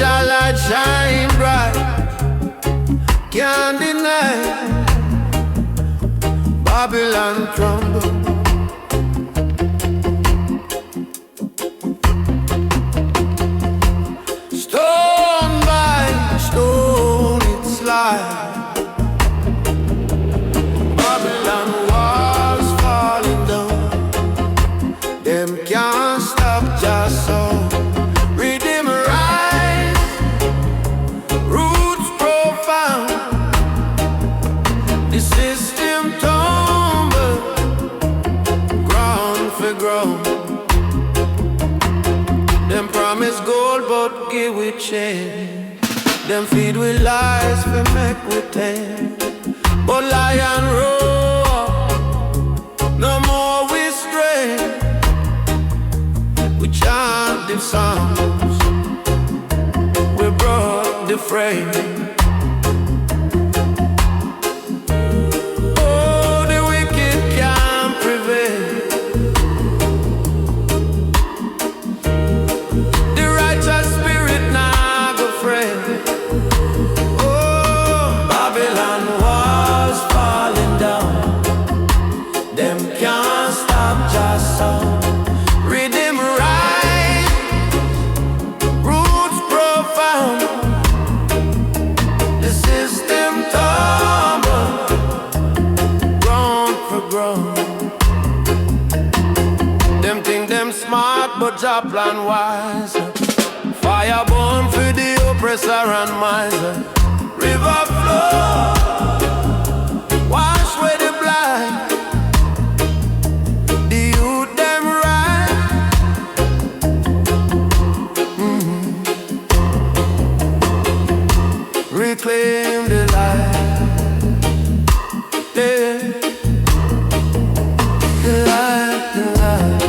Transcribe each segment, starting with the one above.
Jah light shine bright, can't deny. Babylon crumble. Stone by stone it slides. Babylon walls falling down. Them can't stop just so. Redeem rise, roots profound. The system tumble, ground for ground. Them promise gold but give we change. Them feed with lies for make we tame. But lion roar, no more we stray. We chant the songs, we brought the frame. Oh, the wicked can't prevail. The righteous spirit now go frail. Oh, Babylon walls falling down. Them can't stop just so. Redeem right, roots profound. The system tumble, ground for ground. Them think them smart, but Jah plan wise. Fire burn for the oppressor and miser. River flow, wash away the blind. The youth them right. Reclaim the light. Yeah. The light, the light.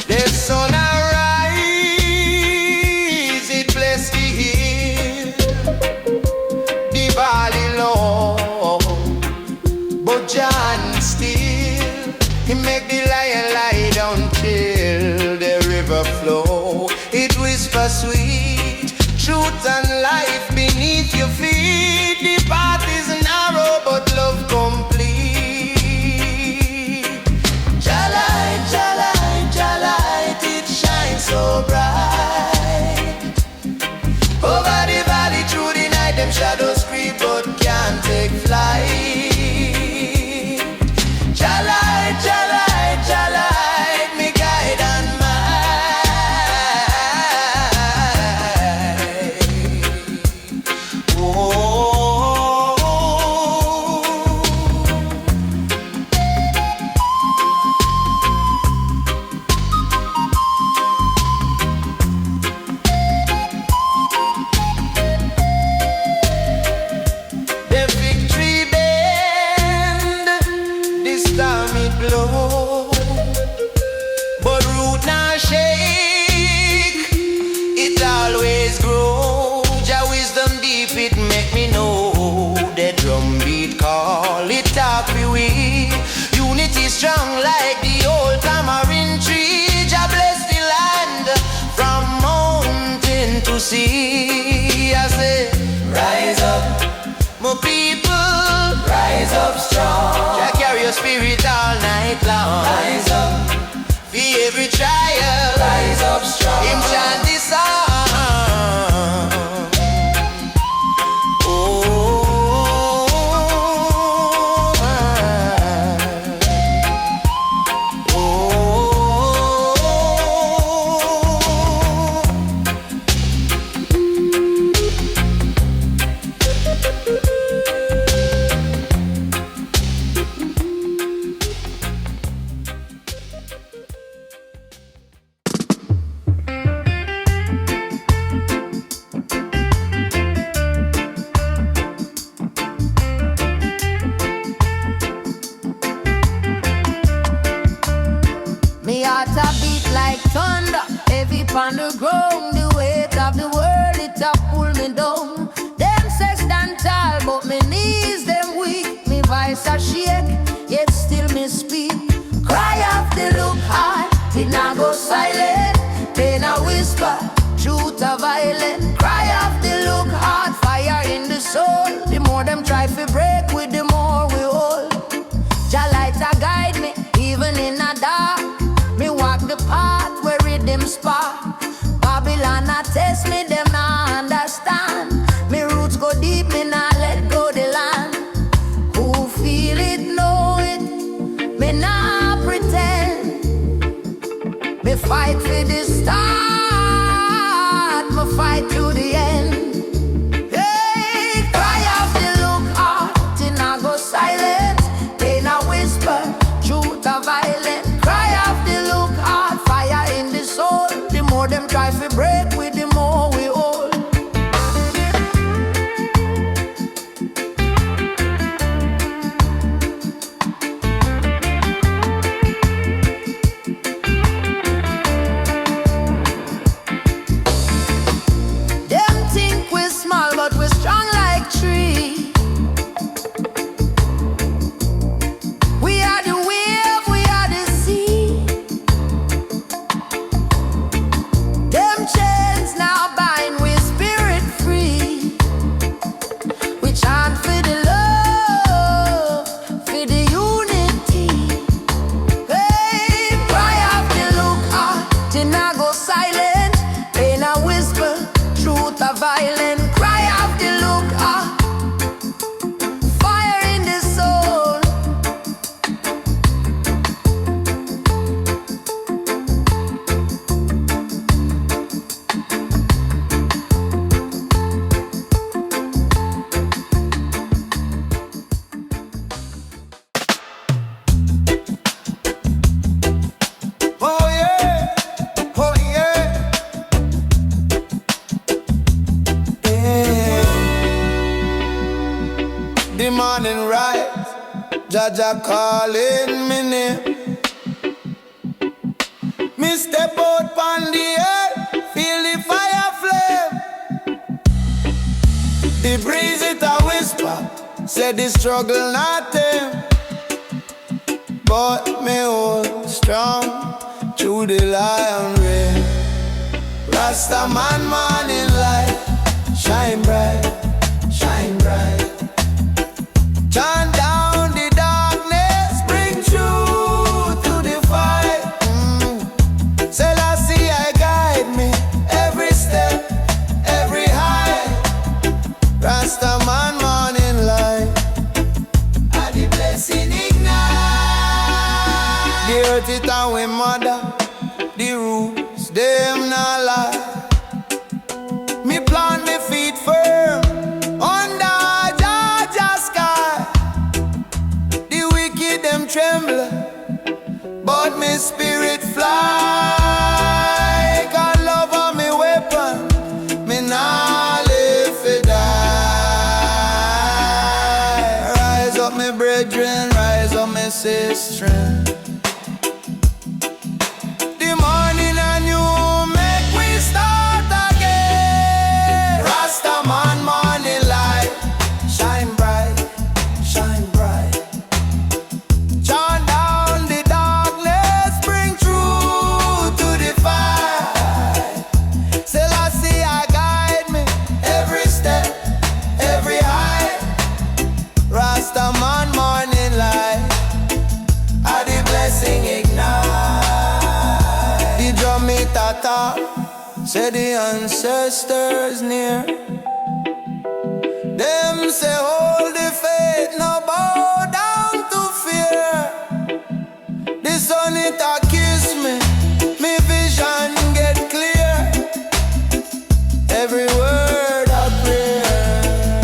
The sun arise, it bless the hill, the valley low. But John still, he make the lion lie down till the river flow. It whisper sweet truth and life beneath your feet. The path is narrow, but love complete. Jah light, it shines so bright. Over the valley through the night, them shadows creep but can't take flight. Jah light, me guide and mine. Oh, the victory bend, this time it blow, but root now shake, it always grow. Jah wisdom deep, it make me know. The drum beat call, it talk we. Unity strong like the old tamarind tree. Jah bless the land from mountain to sea. I say, rise up, my people, rise up strong. Jah carry your spirit all night long. Rise up, for every trial. Rise up strong. Him chant this song. heart a beat like thunder, heavy on the ground. The weight of the world it a pull me down. Them say stand tall, but me knees them weak. Me voice a shake, yet still me speak. Cry after look hard, it not go silent. Pain a whisper, truth a violent. Cry after look hard, fire in the soul. The more them try to break with, the more we hold. Jah light a guide me, even in a dark. Me walk the path where rhythm spark. Babylon a test me, them not understand. Me roots go deep, me not let go the land. Who feel it, know it, me not pretend. Me fight for the start, me fight to the end. Hey, cry out the look hard, till I go silent. Pain a whisper, truth a violent. Cry out the look hard, fire in the soul. The more them try to break with, the more we hold. Them think we're small, but we're strong like tree. We are the wave, we are the sea. Them chains now bind, we spirit free. We chant for the love, for the unity. Hey, cry out the look hard, till I go silent. Pain a whisper, truth a violent. Cry out the look hard, fire in the soul. Oh yeah, oh yeah. Yeah. The morning rise, Jaja calling me name. Me step out on the air, feel the fire flame. The breeze it a whisper, say the struggle not tame. But me hold strong through the lion rain. Rastaman morning light, shine bright, shine bright. Chant down the darkness, bring truth to the fight. Selassie I guide me every step, every height. Rastaman morning light, and the blessing ignite. The earth it and we mother, the roots them not lie. Me plant me feet firm under Georgia sky. The wicked them tremble, but me spirit fly. God love on me weapon, me nah live for die. Rise up me brethren, rise up me sister. The morning anew make we start again. Rastaman morning light, shine bright, shine bright. Chant down the darkness, bring truth to the fight. Selassie I guide me every step, every height. Rastaman morning light, and the blessing ignite. The drum it a top, say the ancestors near. Them say hold the faith, no bow down to fear. The sun it a kiss me, me vision get clear. Every word a prayer,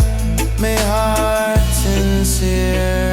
me heart sincere.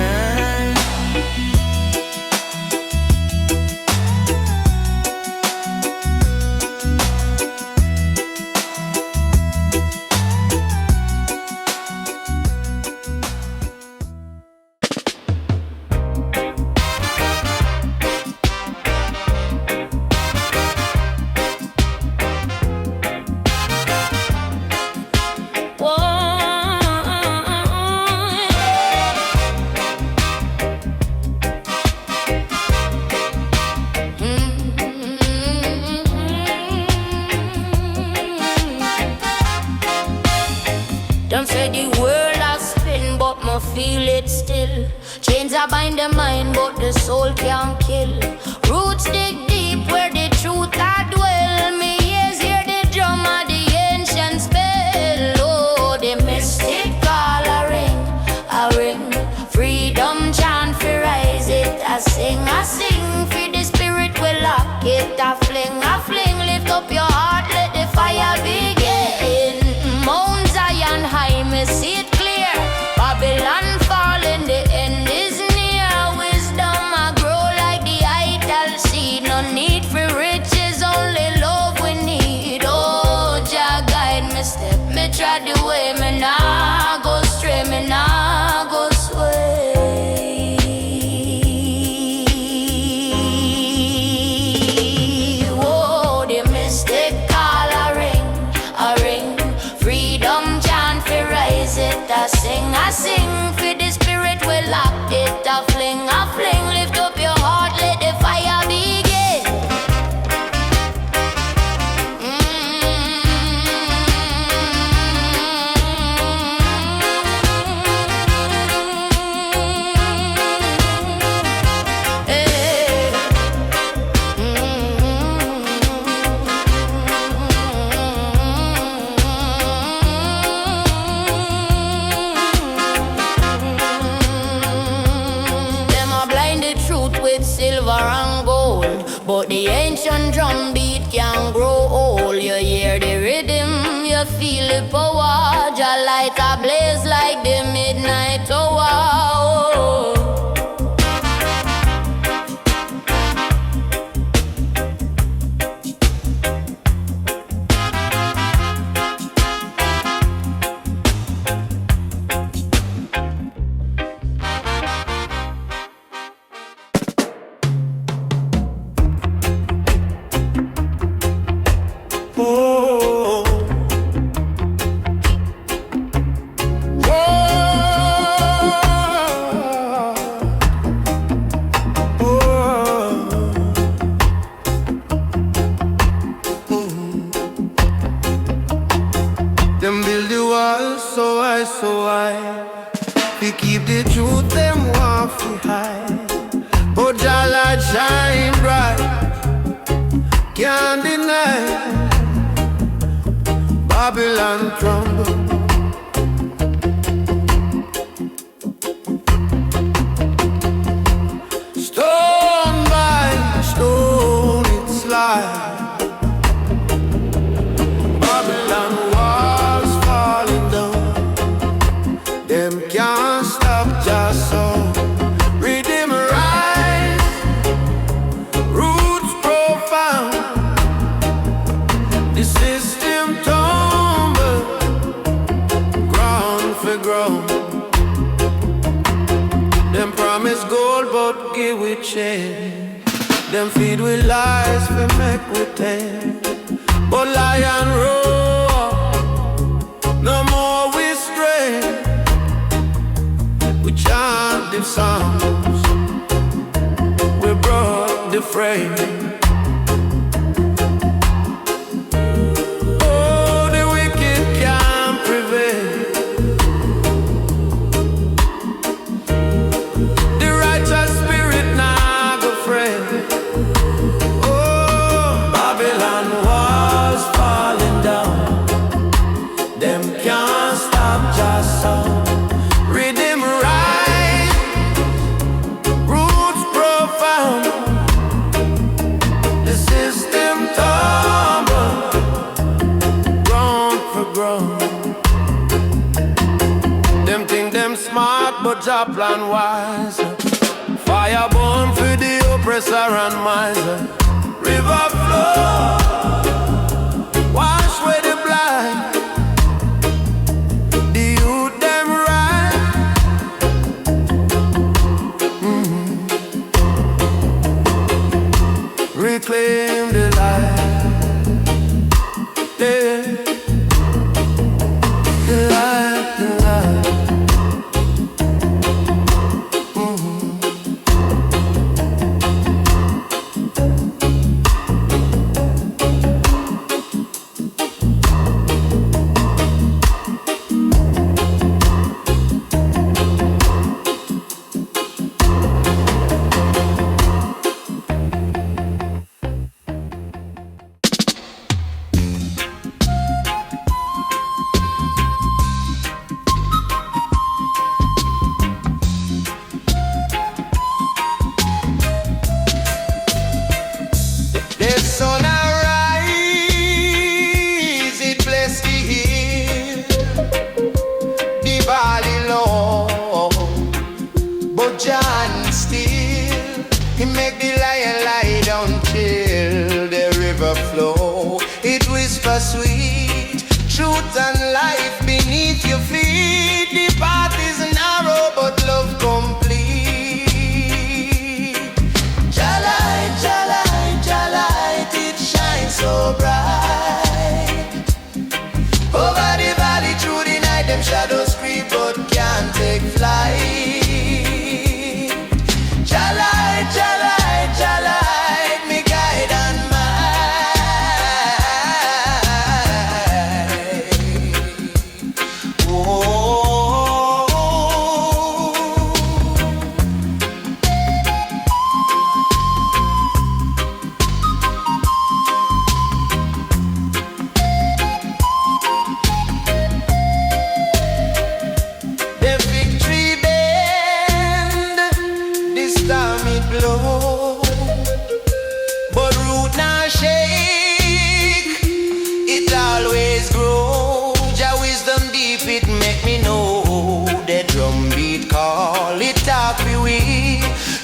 the soul can't kill. Roots dig deep where the truth I dwell. Me ears hear the drum of the ancient spell. Oh, the mystic call a ring. Freedom chant for rise it. I sing for the spirit will lock it. I fling, lift up your heart, let the fire begin. Mount Zion high, me see it clear. Babylon falling, the end is near. Wisdom I grow like the idol seed. No need for riches, only love we need. Oh, Jah guide me step, me try the way. Me nah go stray, me nah go sway. Whoa, the mystic call a ring. Freedom chant for rise it. I sing for the spirit will lock it. I fling, lift up your heart, let the fire begin. With silver and gold, but the ancient drum beat can grow old. You hear the rhythm, you feel the power. Jah light a blaze like the midnight hour. Oh. Them build the wall so high. We keep the truth, them want to hide. But Jah light shine bright, can't deny. Babylon crumble. Stone by stone it slides. Babylon walls falling down. Them can't stop just so. Redeem rise, roots profound. The system tumble, ground for ground. Them promise gold but give we change. Them feed with lies for make we tame. But lion roar, no more we stray. We chant the songs, we brought the frame. Oh, the wicked can't prevail. The righteous spirit now go frail. Oh, Babylon walls falling down. Them can't stop just so. Redeem right, roots profound. The system tumble, ground for ground. Them think them smart, but Jah plan wise. Fire burn for the oppressor and miser. River flow, wash away the blind. The youth them right. Reclaim the light. Yeah. The light, the light. lion lie down till the river flow. It whispers sweet truth and life beneath your feet. The path is narrow but love complete. Jalight, jalight, jalight, it shines so bright. Over the valley through the night, them shadows creep but can't take flight. Jalight, jalight, jalight, me guide and mine. The victory bend, this time it blow, but root now shake, it always grow. Jah wisdom deep, it make me know. The drum beat call, it talk we.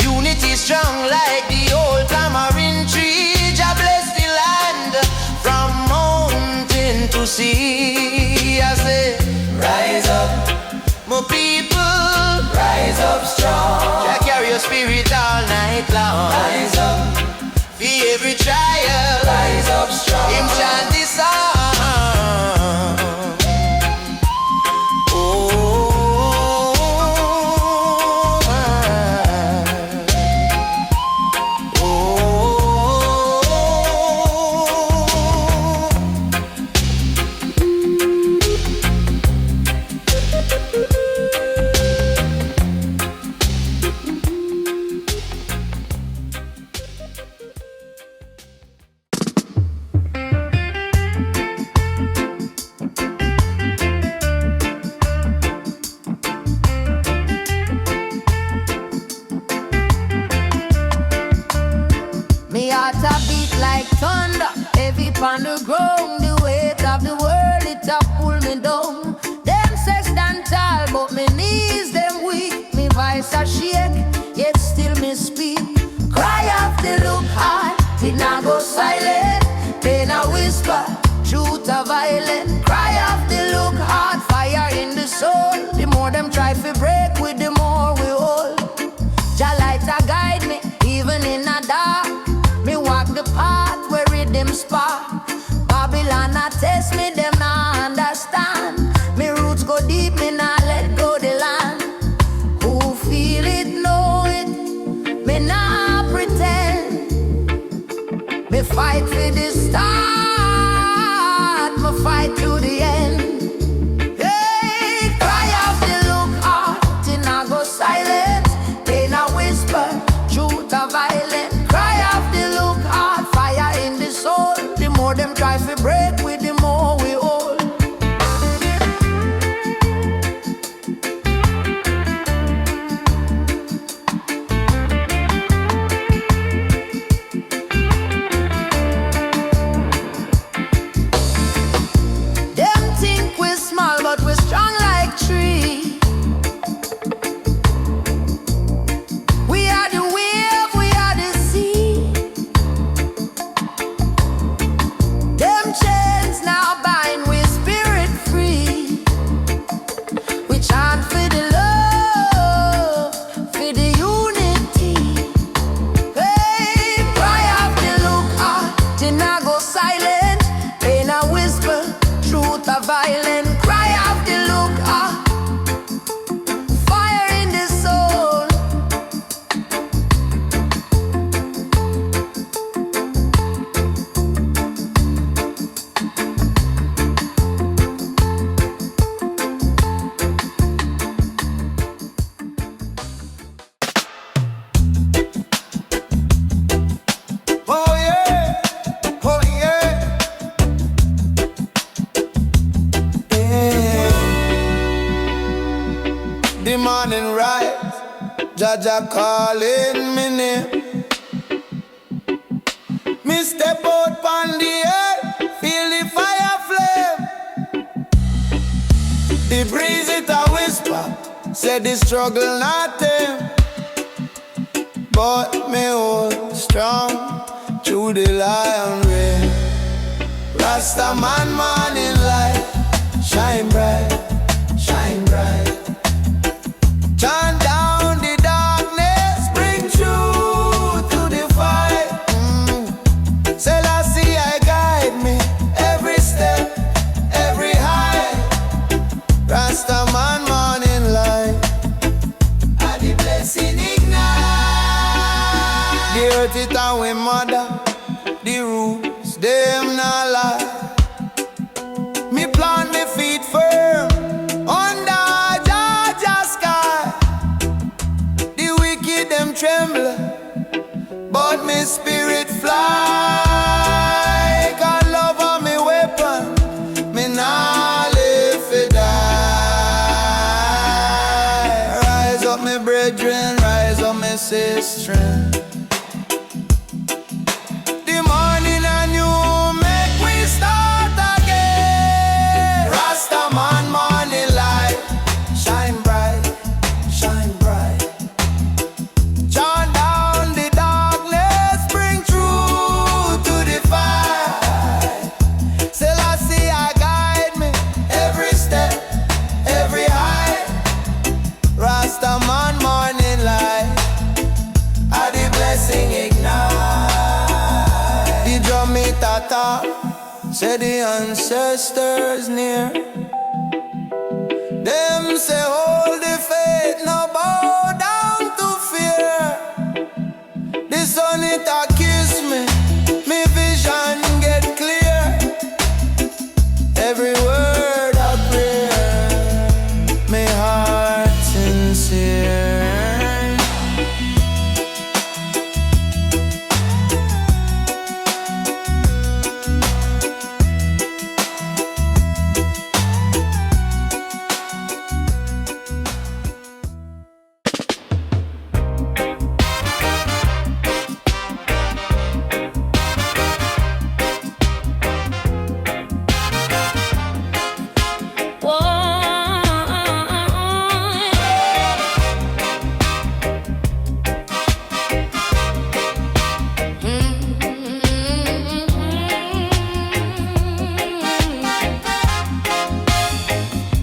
Unity strong like the old tamarind tree. Jah bless the land from mountain to sea. I say, rise up, my people, rise up strong. Jah carry your spirit all night long. Rise up, for every trial. Rise up strong. Him chant this song. Oh, Me heart a beat like thunder, heavy on the ground. The weight of the world, it a pull me down. Them sex stand tall, but me knees them weak. Me voice a shake, yet still me speak. Cry of the look hard, it not go silent. Pain a whisper, truth a violent. Cry of the look hard, fire in the soul. The more them try to break with, the more we hold. Jah light a guide me, even in a dark. Me walk the path where rhythm spark. Babylon a test me, them not understand. Me roots go deep, me not let go the land. Who feel it, know it. Me not pretend. Me fight for the start, me fight to the end. Hey, cry out the look hard, till I go silent. Pain a whisper, truth a violent. Cry out the look hard, fire in the soul. The more them try to break with, the more we hold. Them think we're small, but we're strong like tree. We are the wave, we are the sea. Them chains now bind, we spirit free. We chant for the love, for the unity. Hey, cry out the look hard, till I go silent. Pain a whisper, truth a violent. Cry out the look hard, fire in the soul. Oh yeah, oh yeah. Yeah. The morning rise, Jaja calling me name. Me step out pon the air, feel the fire flame. The breeze it a whisper, say the struggle not tame. but me hold strong through the lion rain. Rastaman morning light, shine bright, shine bright. Chant down the darkness, bring truth to the fight. Selassie, I guide me every step, every high. Rastaman morning light, and the blessing ignite. The earth it our mother, the roots them not lie. Me plant me feet firm under Georgia sky. The wicked them tremble, but me spirit fly. God love on me weapon, me nah live for die. Rise up me brethren, rise up me sister. The morning anew make we start again. Rastaman morning light, shine bright, shine bright. Chant down the darkness, bring truth to the fight. Selassie, I guide me every step, every high. Rastaman morning light, and the blessing ignite. The drum it tata, say the ancestors near. Them say hold the faith, no bow down to fear. The sun it a kiss me, me vision get clear. Every word a prayer, me heart sincere.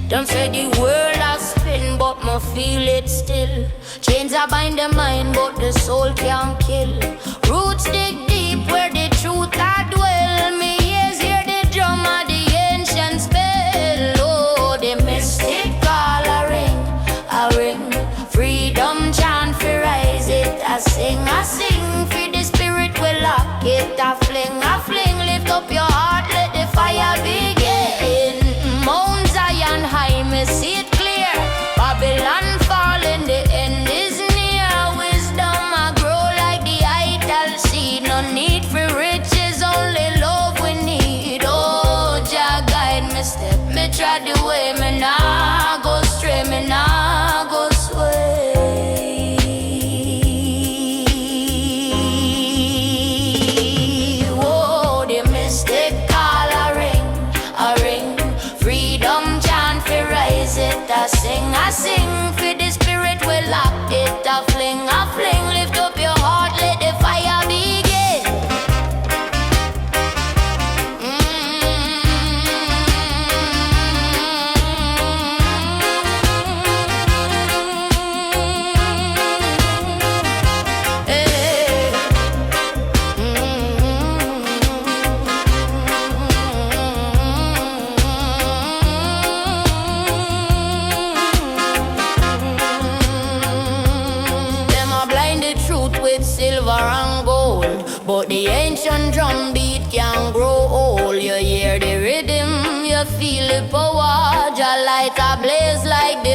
Don't say the world has spin, but me feel it still. Chains are bind the mind, but the soul can't kill. Roots dig deep where the truth I dwell. Me ears hear the drum of the ancient spell. Oh, the mystic call a ring. Freedom chant for rise it. I sing for the spirit will lock it. I fling, lift up your heart, let the fire begin. Mount Zion high, me see it clear. Babylon falling, the end is near. Wisdom I grow like the idol seed. No need for riches, only love we need. Oh, Jah guide me step, me try the way. Me nah go stray, me nah go sway. Whoa, the mystic call a ring. Freedom chant for rise it. I sing for the spirit will lock it. I fling, lift up your heart, let the fire begin. With silver and gold, but the ancient drum beat can grow old. You hear the rhythm, you feel the power. Your light a blaze like the